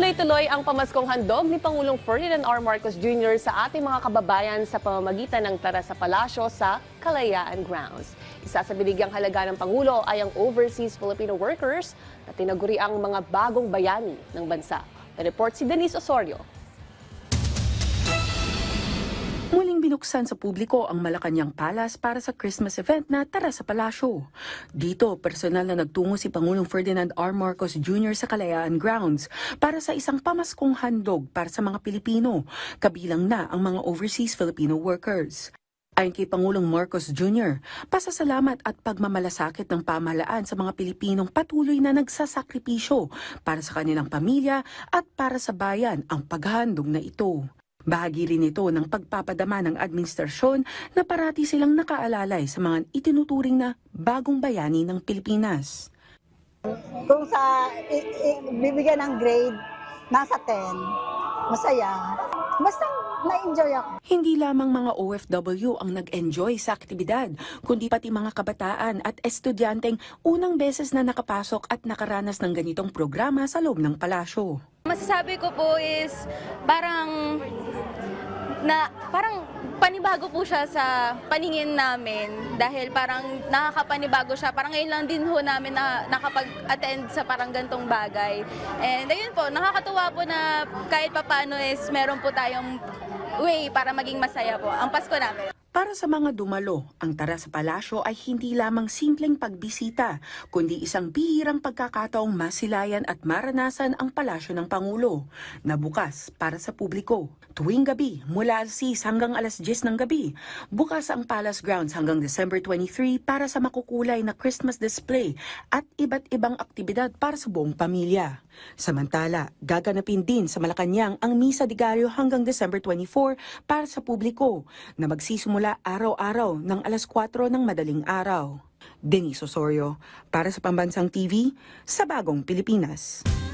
Tuloy-tuloy ang pamaskong handog ni Pangulong Ferdinand R. Marcos Jr. sa ating mga kababayan sa pamamagitan ng Tara sa Palasyo sa Kalayaan Grounds. Isa sa binigyang halaga ng Pangulo ay ang overseas Filipino workers na tinaguri ang mga bagong bayani ng bansa. Na-report si Denise Osorio. Muling binuksan sa publiko ang Malacanang Palace para sa Christmas event na Tara sa Palasyo. Dito, personal na nagtungo si Pangulong Ferdinand R. Marcos Jr. sa Kalayaan Grounds para sa isang pamaskong handog para sa mga Pilipino, kabilang na ang mga overseas Filipino workers. Ayon kay Pangulong Marcos Jr., pasasalamat at pagmamalasakit ng pamahalaan sa mga Pilipinong patuloy na nagsasakripisyo para sa kanilang pamilya at para sa bayan ang paghahandog na ito. Bahagi rin ito ng pagpapadama ng administrasyon na parati silang nakaalalay sa mga itinuturing na bagong bayani ng Pilipinas. Kung sa bibigyan ng grade, nasa 10, masaya. Basta na-enjoy ako. Hindi lamang mga OFW ang nag-enjoy sa aktibidad, kundi pati mga kabataan at estudyanteng unang beses na nakapasok at nakaranas ng ganitong programa sa loob ng palasyo. Masasabi ko po is parang panibago po siya sa paningin namin dahil parang nakakapanibago siya. Parang ngayon lang din ho namin na nakapag-attend sa parang gantong bagay. And ayun po, nakakatuwa po na kahit papaano is meron po tayong way para maging masaya po ang Pasko namin. Para sa mga dumalo, ang Tara sa Palasyo ay hindi lamang simpleng pagbisita, kundi isang bihirang pagkakataong masilayan at maranasan ang Palasyo ng Pangulo, na bukas para sa publiko. Tuwing gabi, mula alas 6 hanggang alas 10 ng gabi, bukas ang Palace Grounds hanggang December 23 para sa makukulay na Christmas display at iba't ibang aktibidad para sa buong pamilya. Samantala, gaganapin din sa Malacanang ang Misa Diario hanggang December 24 para sa publiko na magsisimula araw-araw ng alas 4 ng madaling araw. Denise Osorio, para sa Pambansang TV, sa Bagong Pilipinas.